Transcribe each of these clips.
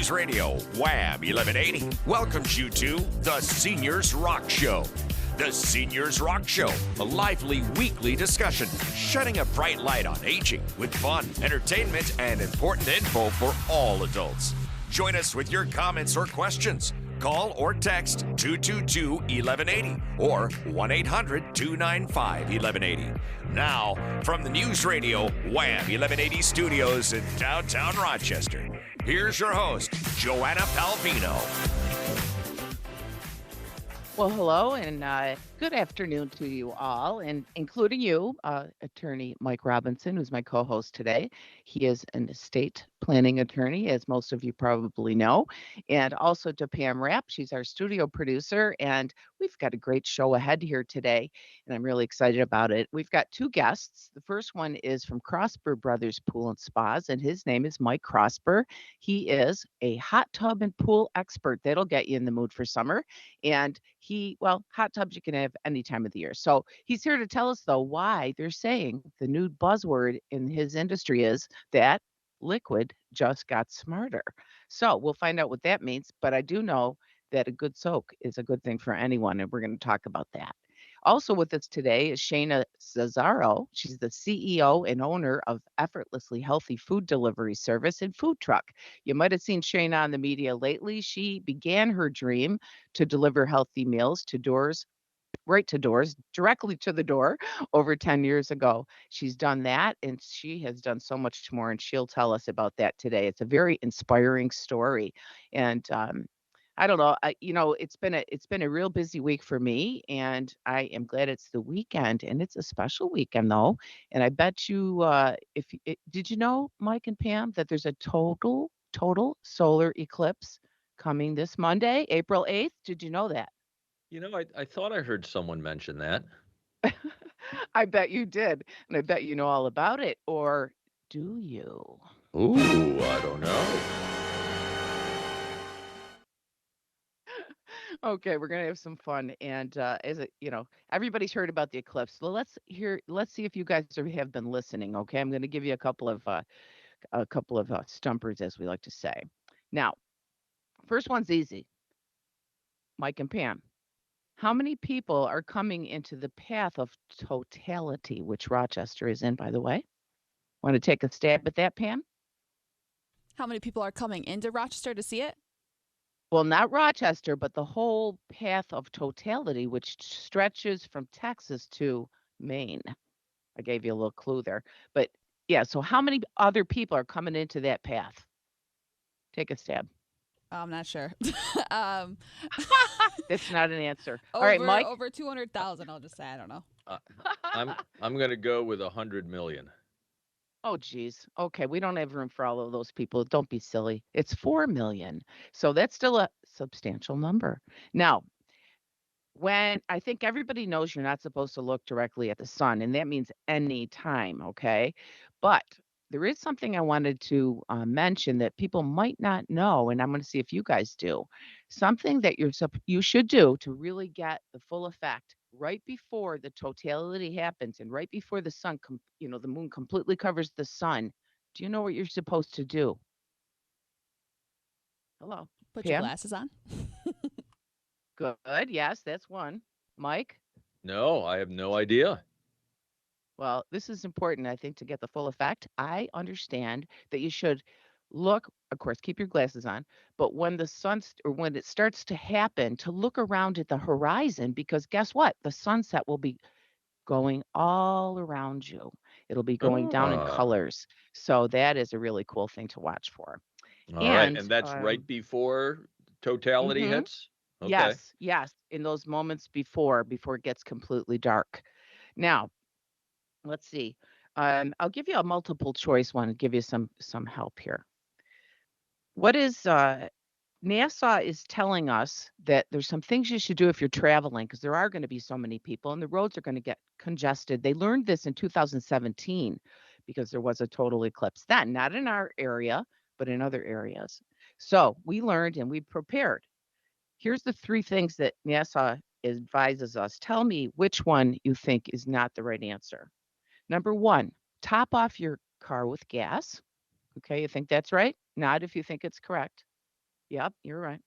News Radio, Wham 1180, welcomes you to The Seniors Rock Show. The Seniors Rock Show, a lively weekly discussion, shedding a bright light on aging with fun, entertainment, and important info for all adults. Join us with your comments or questions. Call or text 222-1180 or 1-800-295-1180. Now, from the News Radio Wham 1180 studios in downtown Rochester, here's your host, Joanna Palvino. Well, hello and good afternoon to you all, and including you, Attorney Mike Robinson, who's my co-host today. He is an estate planning attorney, as most of you probably know, and also to Pam Rapp. She's our studio producer, and we've got a great show ahead here today, and I'm really excited about it. We've got two guests. The first one is from Krossber Brothers Pool and Spas, and his name is Mike Krossber. He is a hot tub and pool expert. That'll get you in the mood for summer. And hot tubs you can have any time of the year. So he's here to tell us, though, why they're saying the new buzzword in his industry is that liquid just got smarter. So we'll find out what that means. But I do know that a good soak is a good thing for anyone, and we're going to talk about that. Also with us today is Shaina Zazzaro. She's the CEO and owner of Effortlessly Healthy Food Delivery Service and Food Truck. You might have seen Shaina on the media lately. She began her dream to deliver healthy meals to doors, right to doors, directly to the door over 10 years ago. She's done that, and she has done so much more, and she'll tell us about that today. It's a very inspiring story. And I don't know. It's been a real busy week for me, and I am glad it's the weekend, and it's a special weekend though. And I bet you, did you know, Mike and Pam, that there's a total solar eclipse coming this Monday, April 8th? Did you know that? You know, I thought I heard someone mention that. I bet you did, and I bet you know all about it. Or do you? Ooh, I don't know. Okay, we're gonna have some fun, and everybody's heard about the eclipse. So let's see if you guys have been listening. Okay, I'm gonna give you a couple of stumpers, as we like to say. Now, first one's easy. Mike and Pam, how many people are coming into the path of totality, which Rochester is in, by the way? Want to take a stab at that, Pam? How many people are coming into Rochester to see it? Well, not Rochester, but the whole path of totality, which stretches from Texas to Maine. I gave you a little clue there. But yeah, so how many other people are coming into that path? Take a stab. I'm not sure. um, That's not an answer. All right, Mike. Over 200,000. I'll just say I don't know. Uh, I'm going to go with 100 million. Oh, geez. Okay, we don't have room for all of those people. Don't be silly. It's 4 million. So that's still a substantial number. Now, when I think everybody knows you're not supposed to look directly at the sun, and that means any time, okay? But there is something I wanted to mention that people might not know, and I'm going to see if you guys do. Something that you should do to really get the full effect right before the totality happens, and right before the moon completely covers the sun. Do you know what you're supposed to do? Hello, Put your Pam. glasses on. Good. Yes, that's one. Mike. No, I have no idea. Well, this is important, I think, to get the full effect. I understand that you should look, of course, keep your glasses on, but when when it starts to happen, to look around at the horizon, because guess what? The sunset will be going all around you. It'll be going down in Ah, colors. So that is a really cool thing to watch for. all right. And And that's right before totality mhm, hits? Okay. yes, in those moments before it gets completely dark. Now, let's see. I'll give you a multiple choice one and give you some help here. What is NASA is telling us that there's some things you should do if you're traveling because there are going to be so many people and the roads are going to get congested. They learned this in 2017 because there was a total eclipse then, not in our area, but in other areas. So we learned and we prepared. Here's the three things that NASA advises us. Tell me which one you think is not the right answer. Number one, top off your car with gas. Okay, you think that's right? Nod if you think it's correct. Yep, you're right.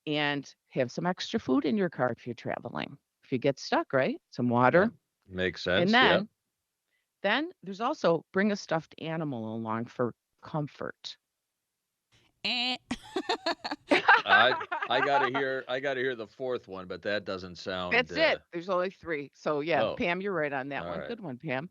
And have some extra food in your car if you're traveling. If you get stuck, right? Some Yeah. water. Makes And sense. Yeah. then there's also bring a stuffed animal along for comfort. Eh. I gotta hear the fourth one, but that doesn't sound That's it. There's only 3. So, yeah, oh, Pam, you're right on that all one. right. Good one, Pam.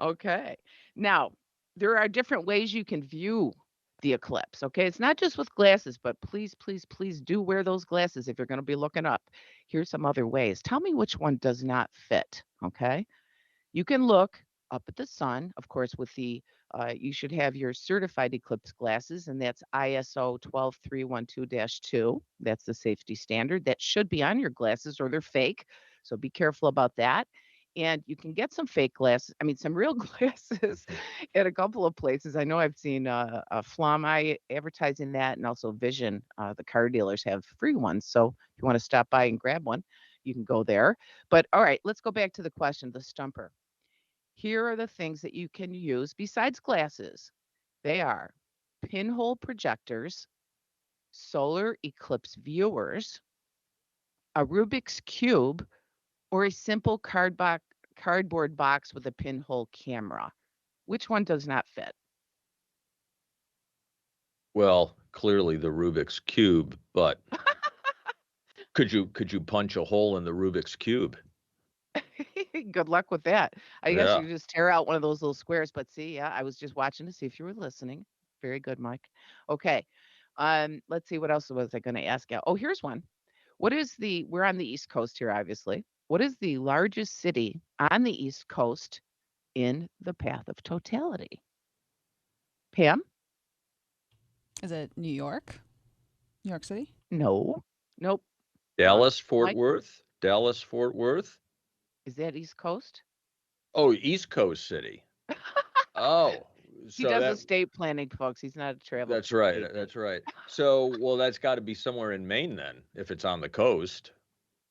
Okay. Now, there are different ways you can view the eclipse, okay? It's not just with glasses, but please, please, please do wear those glasses if you're gonna be looking up. Here's some other ways. Tell me which one does not fit, okay? You can look up at the sun, of course, with you should have your certified eclipse glasses, and that's ISO 12312-2. That's the safety standard. That should be on your glasses or they're fake. So be careful about that. And you can get some fake glasses, I mean, some real glasses at a couple of places. I know I've seen Flom Eye advertising that, and also Vision. The car dealers have free ones. So if you want to stop by and grab one, you can go there. But all right, let's go back to the question, the stumper. Here are the things that you can use besides glasses. They are pinhole projectors, solar eclipse viewers, a Rubik's Cube, or a simple cardboard box with a pinhole camera. Which one does not fit? Well, clearly the Rubik's Cube, but could you punch a hole in the Rubik's Cube? Good luck with that. I guess Yeah. you just tear out one of those little squares. But see, yeah, I was just watching to see if you were listening. Very good, Mike. Okay. Let's see what else was I going to ask you. Oh, here's one. We're on the East Coast here, obviously. What is the largest city on the East Coast in the path of totality? Pam? Is it New York? New York City? No. Nope. Wrong. Dallas, Fort Mike, Worth? Dallas, Fort Worth? is that East Coast? Oh, East Coast City. Oh, He so does that estate planning, folks. He's not a travel that's right. agent. That's right. So, well, that's got to be somewhere in Maine then, if it's on the coast.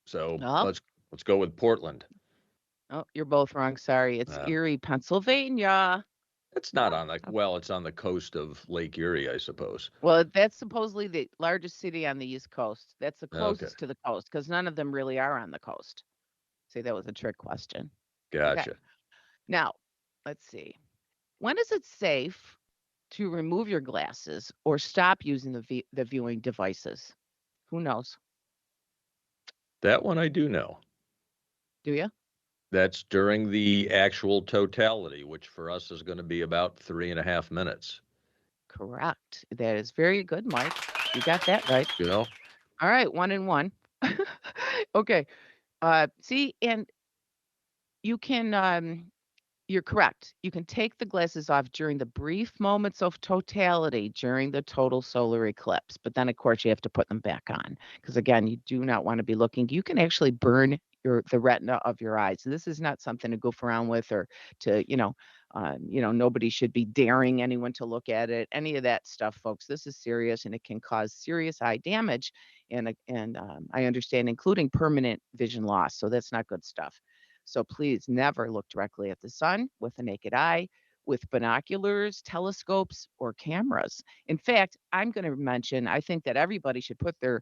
So Oh, let's go with Portland. oh, you're both wrong. Sorry. It's Uh, Erie, Pennsylvania. it's not Yeah. on the well, it's on the coast of Lake Erie, I suppose. Well, that's supposedly the largest city on the East Coast. That's the Okay, closest to the coast because none of them really are on the coast. See, that was a trick question. Okay. gotcha. Now, let's see. When is it safe to remove your glasses or stop using the viewing devices? Who knows? That one I do know. Do you? That's during the actual totality, which for us is going to be about 3.5 minutes. Correct. That is very good, Mike. You got that right. You know, All right, 1 and 1. Okay. See, and you can you're correct. You can take the glasses off during the brief moments of totality during the total solar eclipse, but then of course you have to put them back on because again, you do not want to be looking. You can actually burn the retina of your eyes. This is not something to goof around with or to, nobody should be daring anyone to look at it. Any of that stuff, folks. This is serious and it can cause serious eye damage and I understand including permanent vision loss. So that's not good stuff. So please never look directly at the sun with the naked eye, with binoculars, telescopes, or cameras. In fact, I'm going to mention I think that everybody should put their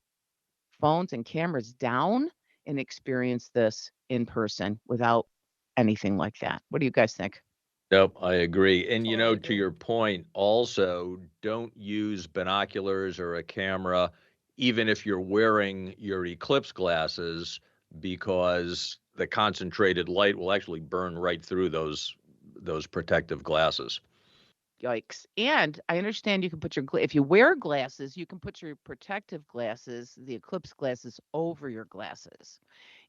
phones and cameras down and experience this in person without anything like that. What do you guys think? nope, I agree. And Totally to agree. your point, also don't use binoculars or a camera, even if you're wearing your eclipse glasses, because the concentrated light will actually burn right through those protective glasses. Yikes. And I understand you can put if you wear glasses, you can put your protective glasses, the eclipse glasses over your glasses.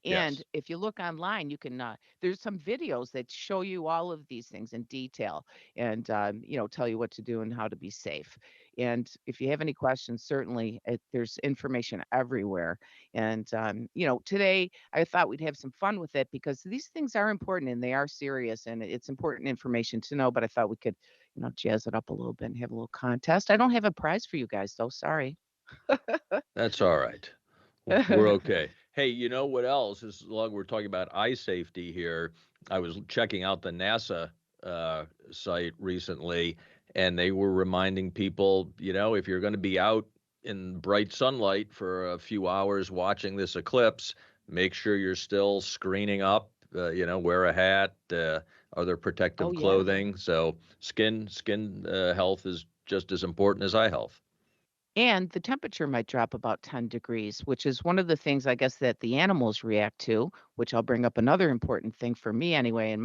And Yes. if you look online, you can there's some videos that show you all of these things in detail and tell you what to do and how to be safe. And if you have any questions, certainly there's information everywhere. And today I thought we'd have some fun with it because these things are important and they are serious and it's important information to know. But I thought we could, jazz it up a little bit and have a little contest. I don't have a prize for you guys though. Sorry. That's all right. We're okay. Hey, you know what else? As long we're talking about eye safety here, I was checking out the NASA site recently, and they were reminding people, if you're going to be out in bright sunlight for a few hours watching this eclipse, make sure you're still screening up, wear a hat, other Oh, protective yeah. clothing. So skin health is just as important as eye health. And the temperature might drop about 10 degrees, which is one of the things I guess that the animals react to, which I'll bring up another important thing for me anyway. In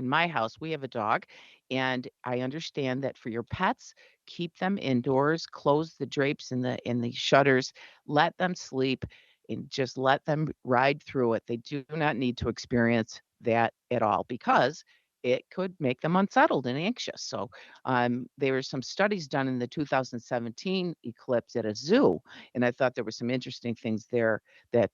my house, we have a dog, and I understand that for your pets, keep them indoors, close the drapes and the shutters, let them sleep, and just let them ride through it. They do not need to experience that at all because it could make them unsettled and anxious. So there were some studies done in the 2017 eclipse at a zoo, and I thought there were some interesting things there that,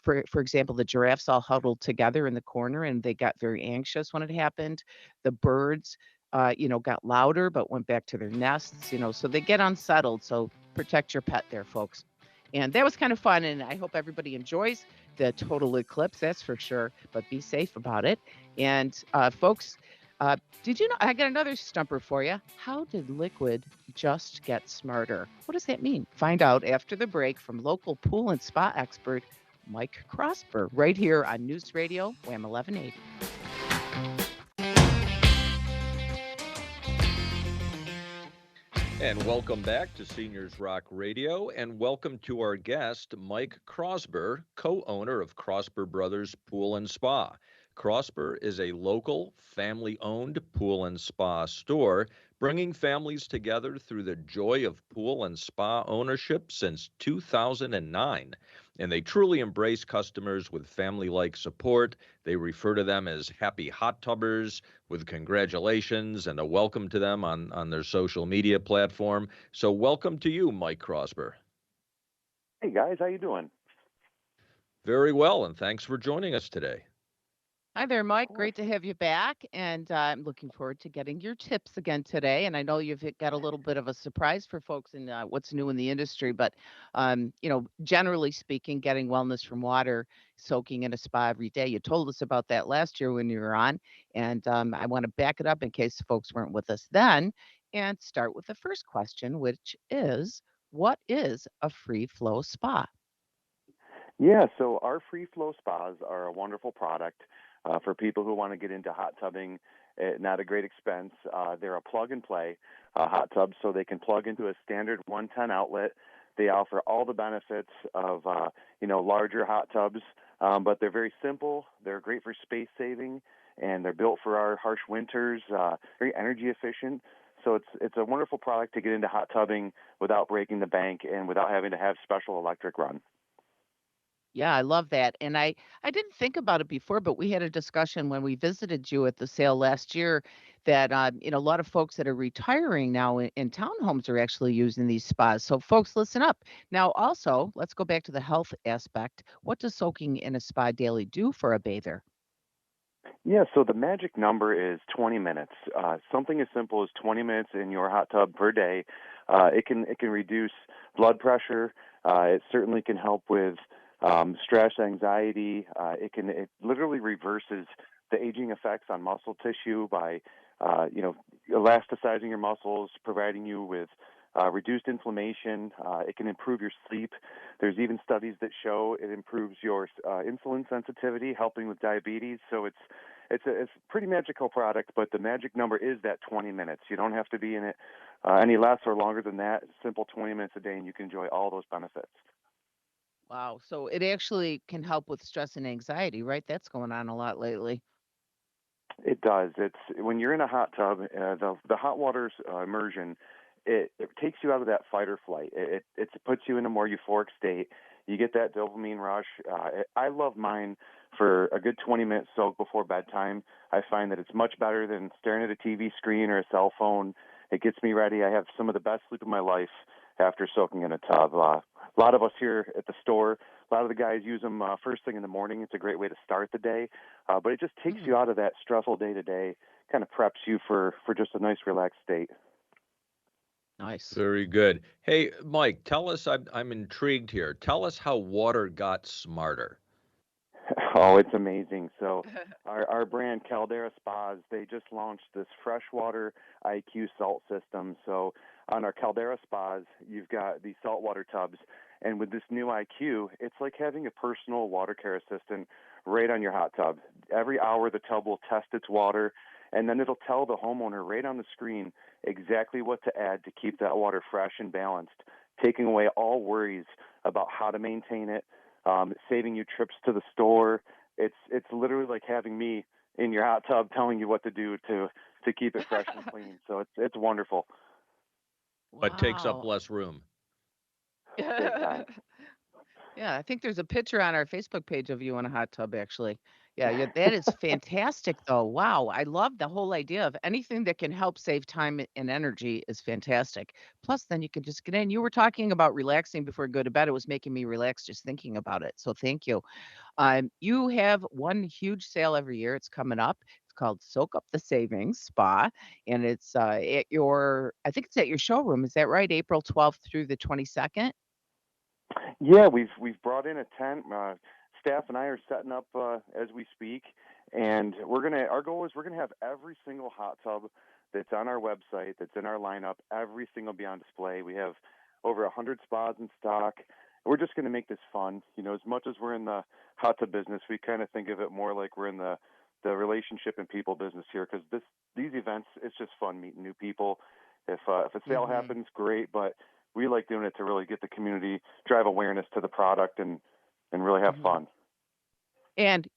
for example, the giraffes all huddled together in the corner, and they got very anxious when it happened. The birds, got louder but went back to their nests, so they get unsettled. So protect your pet there, folks. And that was kind of fun, and I hope everybody enjoys the total eclipse, that's for sure, but be safe about it. And folks, uh, did you know I got another stumper for you? How did liquid just get smarter? What does that mean? Find out after the break from local pool and spa expert Mike Krossber right here on News Radio Wham 1180. And welcome back to Seniors Rock Radio, and welcome to our guest, Mike Krossber, co-owner of Krossber Brothers Pool and Spa. Krossber is a local, family-owned pool and spa store, bringing families together through the joy of pool and spa ownership since 2009. And they truly embrace customers with family-like support. They refer to them as happy hot tubbers, with congratulations and a welcome to them on their social media platform. So welcome to you, Mike Krossber. Hey guys, how you doing? Very well, and thanks for joining us today. Hi there, Mike. Of course. Great to have you back. And I'm looking forward to getting your tips again today. And I know you've got a little bit of a surprise for folks in what's new in the industry. But, generally speaking, getting wellness from water, soaking in a spa every day. You told us about that last year when you were on. And I want to back it up in case folks weren't with us then and start with the first question, which is what is a free flow spa? Yeah, so our free flow spas are a wonderful product for people who want to get into hot tubbing at not a great expense. They're a plug and play hot tub, so they can plug into a standard 110 outlet. They offer all the benefits of larger hot tubs, but they're very simple. They're great for space saving, and they're built for our harsh winters. Very energy efficient. So it's a wonderful product to get into hot tubbing without breaking the bank and without having to have special electric run. Yeah, I love that. And I didn't think about it before, but we had a discussion when we visited you at the sale last year that a lot of folks that are retiring now in townhomes are actually using these spas. So folks, listen up. Now also, let's go back to the health aspect. What does soaking in a spa daily do for a bather? Yeah, so the magic number is 20 minutes. Something as simple as 20 minutes in your hot tub per day. It can reduce blood pressure. It certainly can help with stress, anxiety. It literally reverses the aging effects on muscle tissue by elasticizing your muscles, providing you with reduced inflammation. It can improve your sleep. There's even studies that show it improves your insulin sensitivity, helping with diabetes. So it's a pretty magical product, but the magic number is that 20 minutes. You don't have to be in it any less or longer than that. Simple 20 minutes a day, and you can enjoy all those benefits. Wow. So it actually can help with stress and anxiety, right? That's going on a lot lately. It does. It's when you're in a hot tub, the hot water's immersion, it takes you out of that fight or flight. It puts you in a more euphoric state. You get that dopamine rush. I love mine for a good 20-minute soak before bedtime. I find that it's much better than staring at a TV screen or a cell phone. It gets me ready. I have some of the best sleep of my life after soaking in a tub. A lot of us here at the store, a lot of the guys use them first thing in the morning. It's a great way to start the day, but it just takes Mm, you out of that stressful day to day, kind of preps you for just a nice relaxed state. nice. Very good. Hey, Mike, tell us, I'm intrigued here. Tell us how water got smarter. Oh, it's amazing. So our brand Caldera Spas, they just launched this freshwater IQ salt system. So on our Caldera Spas, you've got these saltwater tubs, and with this new IQ, it's like having a personal water care assistant right on your hot tub. Every hour the tub will test its water, and then it'll tell the homeowner right on the screen exactly what to add to keep that water fresh and balanced, taking away all worries about how to maintain it, saving you trips to the store. It's literally like having me in your hot tub telling you what to do to keep it fresh and clean. So it's wonderful. But takes up Wow. less room. Big time. Yeah, I think there's a picture on our Facebook page of you in a hot tub, actually. Yeah, yeah, that is fantastic, though. Wow, I love the whole idea of anything that can help save time and energy is fantastic. Plus, then you can just get in. You were talking about relaxing before you go to bed. It was making me relax just thinking about it. So thank you. You have one huge sale every year. It's coming up. It's called Soak Up the Savings Spa, and it's at I think it's at your showroom. Is that right? April 12th through the 22nd. Yeah, we've brought in a tent. Staff and I are setting up as we speak, and our goal is we're gonna have every single hot tub that's on our website, that's in our lineup, every single be on display. We have over 100 spas in stock. We're just gonna make this fun. As much as we're in the hot tub business, we kind of think of it more like we're in the relationship and people business here, because these events, it's just fun meeting new people. If a sale Mhm. happens, great, but we like doing it to really get the community, drive awareness to the product, and really have Mhm. fun. And,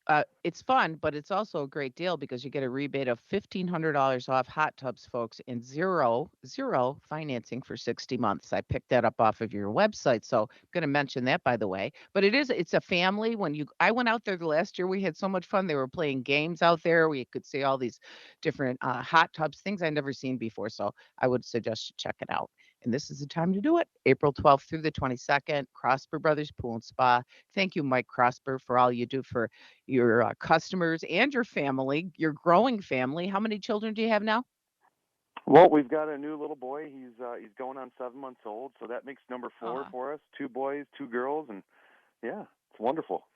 it's fun, but it's also a great deal because you get a rebate of $1,500 off hot tubs, folks, and zero financing for 60 months. I picked that up off of your website, so I'm gonna mention that, by the way. But it's a family. I went out there the last year, we had so much fun. They were playing games out there. We could see all these different, hot tubs, things I'd never seen before, so I would suggest you check it out. And this is the time to do it, April 12th through the 22nd, Krossber Brothers Pool and Spa. Thank you, Mike Krossber, for all you do for your, customers and your family, your growing family. How many children do you have now? Well, we've got a new little boy. He's going on 7 months old, so that makes number four Aw, for us. Two boys, two girls, and yeah, it's wonderful.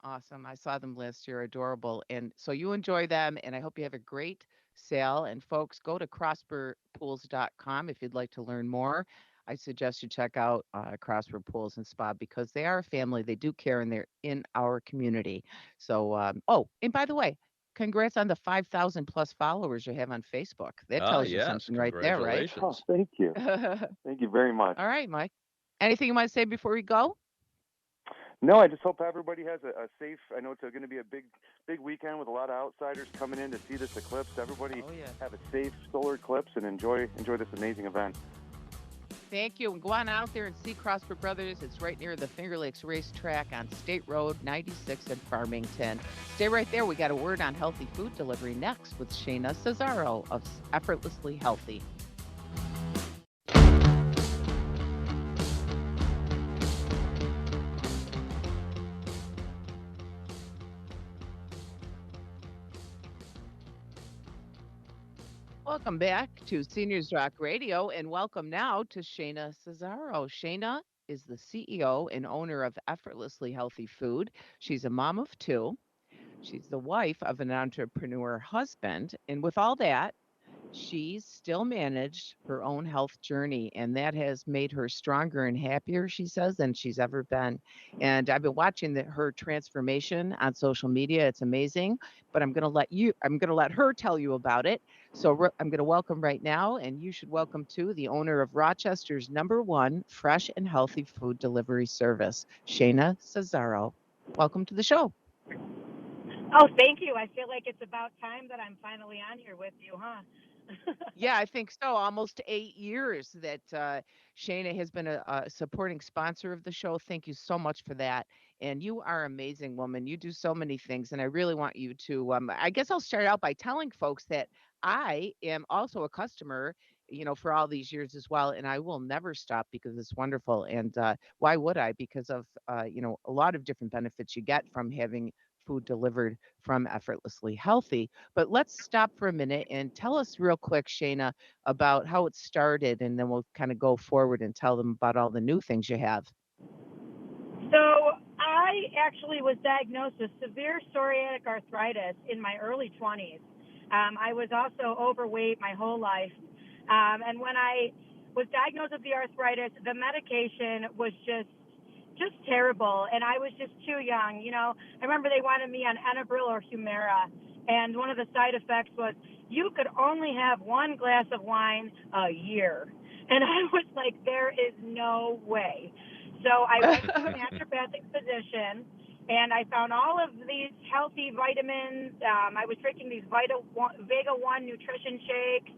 awesome. I saw them last year, adorable. And so you enjoy them, and I hope you have a great sale. And folks, go to crossburpools.com if you'd like to learn more. I suggest you check out Crossbur Pools and Spa because they are a family. They do care and they're in our community. So, oh, and by the way, congrats on the 5,000 plus followers you have on Facebook. That Ah, tells you yes, something right there, right? Oh, congratulations. thank you, All thank you very much. right, Mike. Anything you want to say before we go? No, I just hope everybody has a safe. I know it's going to be a big weekend with a lot of outsiders coming in to see this eclipse. Everybody Oh, yeah. have a safe solar eclipse and enjoy this amazing event. Thank you. And go on out there and see Crossbur Brothers. It's right near the Finger Lakes Racetrack on State Road 96 in Farmington. Stay right there. We got a word on healthy food delivery next with Shaina Zazzaro of Effortlessly Healthy. Welcome back to Seniors Rock Radio, and welcome now to Shaina Zazzaro. Shaina is the CEO and owner of Effortlessly Healthy Food. She's a mom of two. She's the wife of an entrepreneur husband. And with all that, she's still managed her own health journey, and that has made her stronger and happier, she says, than she's ever been. And I've been watching her transformation on social media. It's amazing. But I'm going to let her tell you about it. So I'm going to welcome right now, and you should welcome too, the owner of Rochester's #1 fresh and healthy food delivery service, Shaina Zazzaro. Welcome to the show. Oh, thank you. I feel like it's about time that I'm finally on here with you, huh? Yeah, I think so. Almost 8 years that Shayna has been a supporting sponsor of the show. Thank you so much for that. And you are an amazing woman. You do so many things, and I really want you to. I guess I'll start out by telling folks that I am also a customer, for all these years as well, and I will never stop because it's wonderful. And why would I? Because of a lot of different benefits you get from having food delivered from Effortlessly Healthy. But let's stop for a minute and tell us real quick, Shayna, about how it started, and then we'll kind of go forward and tell them about all the new things you have. So I I actually was diagnosed with severe psoriatic arthritis in my early 20s. I was also overweight my whole life. And when I was diagnosed with the arthritis, the medication was just terrible, and I was just too young. I remember they wanted me on Enbrel or Humira, and one of the side effects was you could only have one glass of wine a year. And I was like, there is no way. So I went to a naturopathic physician, and I found all of these healthy vitamins. I was drinking these Vega 1 nutrition shakes,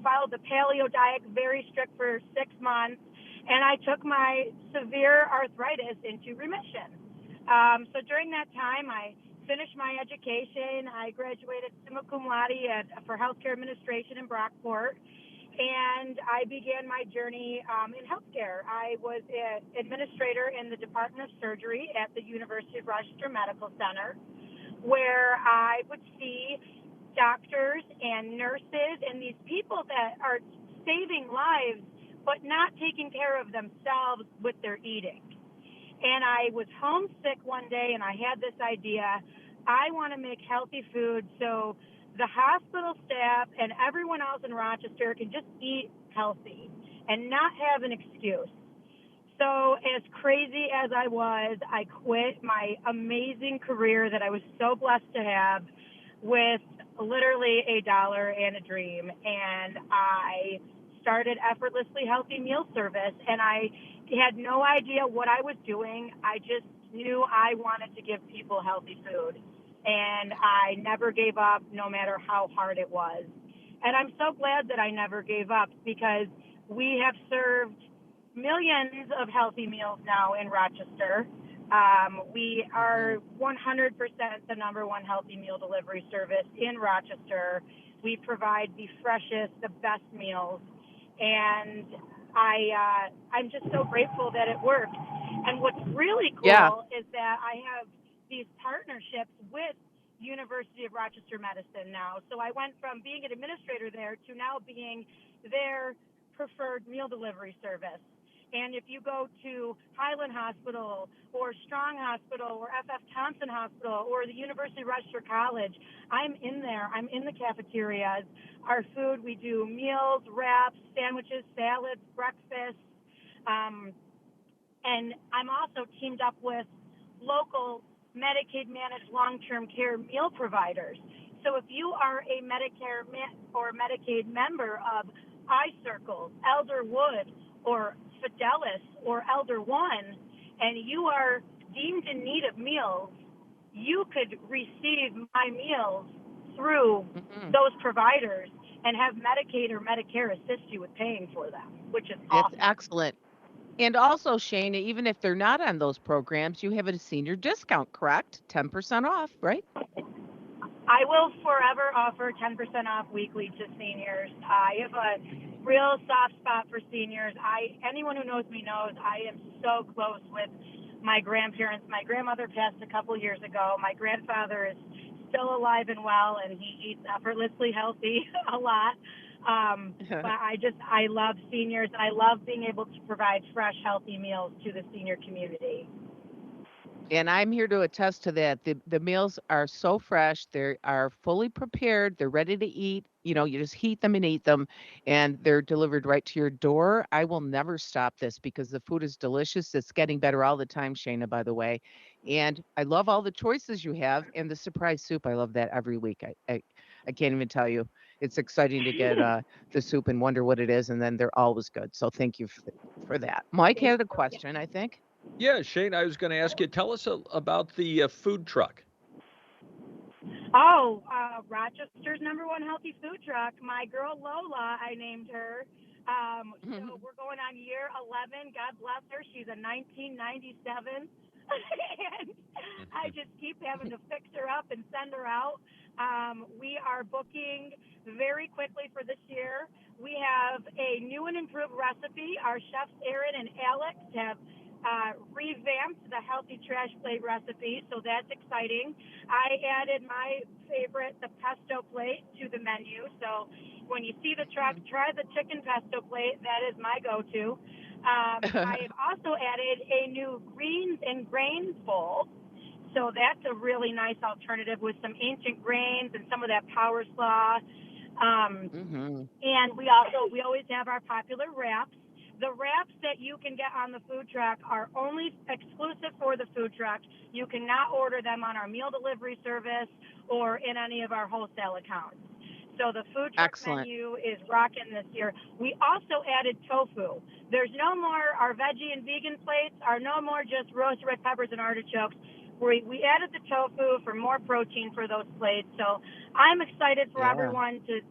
followed the paleo diet, very strict for 6 months, and I took my severe arthritis into remission. So during that time, I finished my education. I graduated summa cum laude for healthcare administration in Brockport, and I began my journey in healthcare. I was an administrator in the Department of Surgery at the University of Rochester Medical Center, where I would see doctors and nurses and these people that are saving lives but not taking care of themselves with their eating. And I was homesick one day, and I had this idea. I want to make healthy food so the hospital staff and everyone else in Rochester can just eat healthy and not have an excuse. So as crazy as I was, I quit my amazing career that I was so blessed to have with literally $1 and a dream. And I started Effortlessly Healthy Meal Service, and I had no idea what I was doing. I just knew I wanted to give people healthy food, and I never gave up no matter how hard it was. And I'm so glad that I never gave up, because we have served millions of healthy meals now in Rochester. We are 100% the #1 healthy meal delivery service in Rochester. We provide the freshest, the best meals, and I'm just so grateful that it works. And what's really cool is that I have these partnerships with University of Rochester Medicine now. So I went from being an administrator there to now being their preferred meal delivery service. And if you go to Highland Hospital or Strong Hospital or F.F. Thompson Hospital or the University of Rochester College, I'm in there. I'm in the cafeterias. Our food, we do meals, wraps, sandwiches, salads, breakfast. And I'm also teamed up with local Medicaid-managed long-term care meal providers. So if you are a Medicare or Medicaid member of iCircle, Elderwood, or Fidelis, or Elder One, and you are deemed in need of meals, you could receive my meals through those providers and have Medicaid or Medicare assist you with paying for them, which is awesome. It's excellent. And also, Shana, even if they're not on those programs, you have a senior discount, correct? 10% off, right? I will forever offer 10% off weekly to seniors. I have a real soft spot for seniors. Anyone who knows me knows I am so close with my grandparents. My grandmother passed a couple years ago. My grandfather is still alive and well, and he eats effortlessly healthy a lot. But I love seniors. I love being able to provide fresh, healthy meals to the senior community. And I'm here to attest to that. The meals are so fresh. They are fully prepared. They're ready to eat. You just heat them and eat them, and they're delivered right to your door. I will never stop this because the food is delicious. It's getting better all the time, Shana, by the way. And I love all the choices you have, and the surprise soup. I love that every week. I can't even tell you. It's exciting to get the soup and wonder what it is, and then they're always good. So thank you for that. Mike had a question, I think. Yeah, Shane, I was going to ask you, tell us about the food truck. Rochester's #1 healthy food truck. My girl Lola, I named her. So we're going on year 11. God bless her. She's a 1997. And I just keep having to fix her up and send her out. We are booking very quickly for this year. We have a new and improved recipe. Our chefs, Aaron and Alex, have revamped the healthy trash plate recipe, so that's exciting. I added my favorite, the pesto plate, to the menu. So when you see the truck, try the chicken pesto plate. That is my go-to. I've also added a new greens and grains bowl. So that's a really nice alternative with some ancient grains and some of that power slaw. Mm-hmm. And we always have our popular wraps. The wraps that you can get on the food truck are only exclusive for the food truck. You cannot order them on our meal delivery service or in any of our wholesale accounts. So the food truck Excellent. menu is rocking this year. We also added tofu. There's no more, our veggie and vegan plates are no more just roasted red peppers and artichokes. We added the tofu for more protein for those plates. So I'm excited for Yeah. everyone to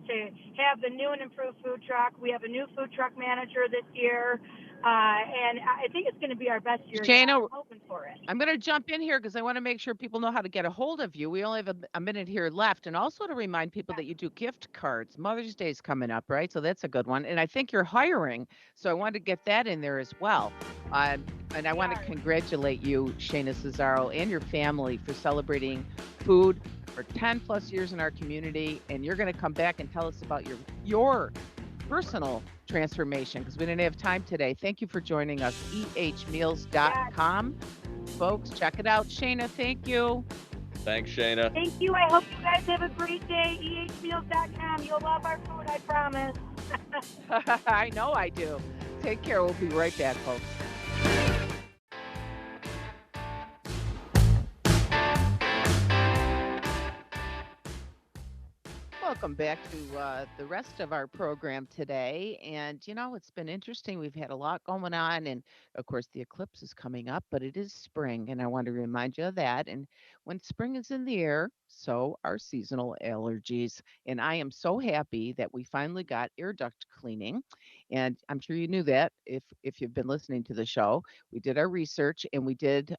have the new and improved food truck. We have a new food truck manager this year, and I think it's going to be our best year yet. Shaina, I'm hoping for it. I'm going to jump in here because I want to make sure people know how to get a hold of you. We only have a minute here left. And also to remind people that you do gift cards. Mother's Day is coming up, right? So that's a good one. And I think you're hiring. So I wanted to get that in there as well. And I want to congratulate you, Shaina Zazzaro, and your family for celebrating food for 10 plus years in our community. And you're going to come back and tell us about your personal transformation because we didn't have time today. Thank you for joining us. ehmeals.com. Folks, check it out. Shaina, thank you. Thanks, Shaina. Thank you. I hope you guys have a great day. ehmeals.com. You'll love our food, I promise. I know I do. Take care. We'll be right back, folks. Welcome back to the rest of our program today. And, it's been interesting. We've had a lot going on. And of course, the eclipse is coming up, but it is spring. And I want to remind you of that. And when spring is in the air, so are seasonal allergies. And I am so happy that we finally got air duct cleaning. And I'm sure you knew that if you've been listening to the show. We did our research and we did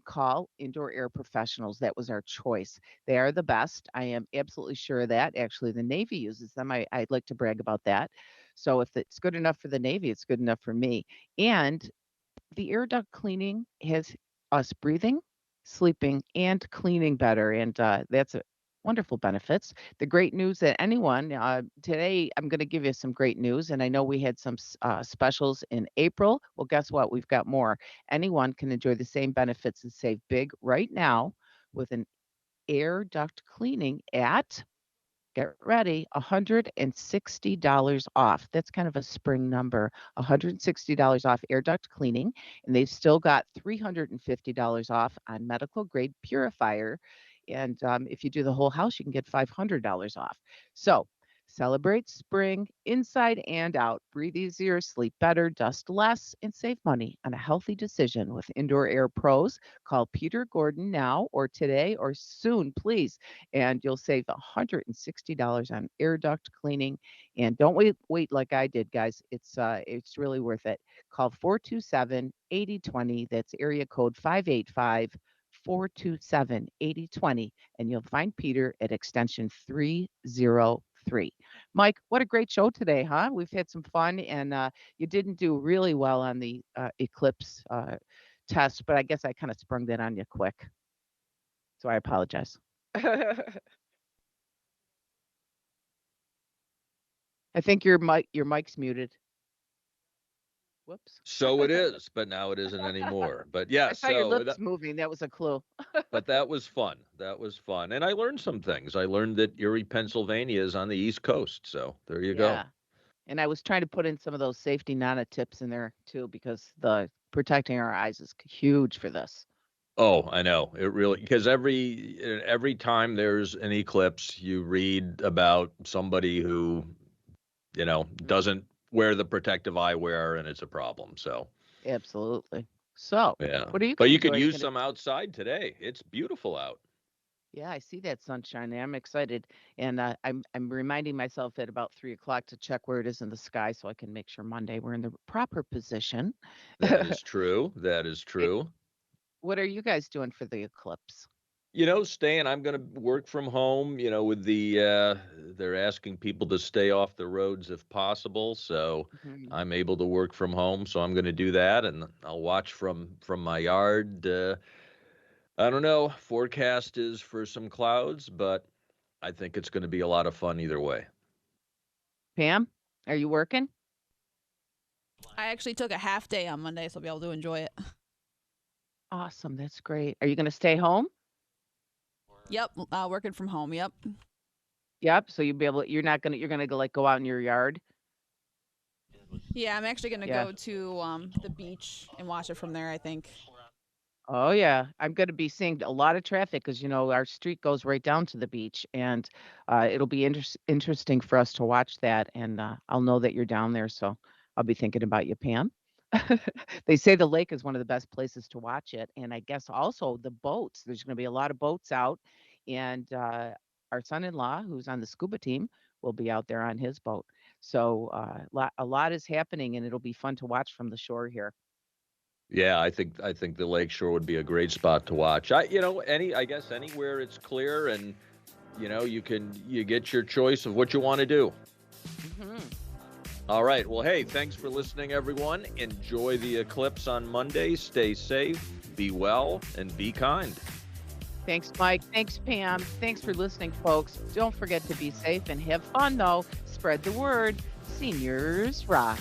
call indoor air professionals. That was our choice. They are the best. I am absolutely sure of that. Actually, the Navy uses them. I'd like to brag about that. So if it's good enough for the Navy, it's good enough for me. And the air duct cleaning has us breathing, sleeping, and cleaning better. And that's a wonderful benefits. The great news that anyone today, I'm going to give you some great news. And I know we had some specials in April. Well, guess what? We've got more. Anyone can enjoy the same benefits and save big right now with an air duct cleaning at, get ready, $160 off. That's kind of a spring number. $160 off air duct cleaning. And they've still got $350 off on medical grade purifier. And if you do the whole house, you can get $500 off. So celebrate spring inside and out. Breathe easier, sleep better, dust less, and save money on a healthy decision with Indoor Air Pros. Call Peter Gordon now or today or soon, please, and you'll save $160 on air duct cleaning. And don't wait like I did, guys. It's really worth it. Call 427-8020. That's area code 585-427-8020, and you'll find Peter at extension 303. Mike, what a great show today, huh? We've had some fun, and you didn't do really well on the eclipse test, but I guess I kind of sprung that on you quick. So I apologize. I think your mic's muted. Whoops. So it is, but now it isn't anymore. But yeah, I saw your so lips moving. That was a clue. but that was fun. That was fun. And I learned some things. I learned that Erie, Pennsylvania is on the East Coast. So there you go. Yeah. And I was trying to put in some of those safety nana tips in there too, because the protecting our eyes is huge for this. Oh, I know. It really, because every time there's an eclipse, you read about somebody who, doesn't wear the protective eyewear and it's a problem. So Absolutely. So, yeah. what are you But going you to do? could Are you use gonna- some outside today. It's beautiful out. Yeah, I see that sunshine. I'm excited, and I'm reminding myself at about 3 o'clock to check where it is in the sky, so I can make sure Monday we're in the proper position. That is true. That is It- true. What are you guys doing for the eclipse? Staying, I'm going to work from home, with they're asking people to stay off the roads if possible. So Mhm. I'm able to work from home. So I'm going to do that and I'll watch from my yard. I don't know. Forecast is for some clouds, but I think it's going to be a lot of fun either way. Pam, are you working? I actually took a half day on Monday, so I'll be able to enjoy it. Awesome. That's great. Are you going to stay home? Yep, working from home. Yep. Yep. So you'll be able. You're gonna go go out in your yard. Yeah, I'm actually gonna Yeah. go to the beach and watch it from there, I think. Oh yeah, I'm going to be seeing a lot of traffic because our street goes right down to the beach, and it'll be interesting for us to watch that. And I'll know that you're down there, so I'll be thinking about you, Pam. They say the lake is one of the best places to watch it, and I guess also the boats. There's going to be a lot of boats out, and our son-in-law, who's on the scuba team, will be out there on his boat. So a lot is happening, and it'll be fun to watch from the shore here. Yeah, I think the lakeshore would be a great spot to watch. I guess anywhere it's clear and you get your choice of what you want to do. Hmm. All right. Well, hey, thanks for listening, everyone. Enjoy the eclipse on Monday. Stay safe, be well, and be kind. Thanks, Mike. Thanks, Pam. Thanks for listening, folks. Don't forget to be safe and have fun, though. Spread the word. Seniors rock.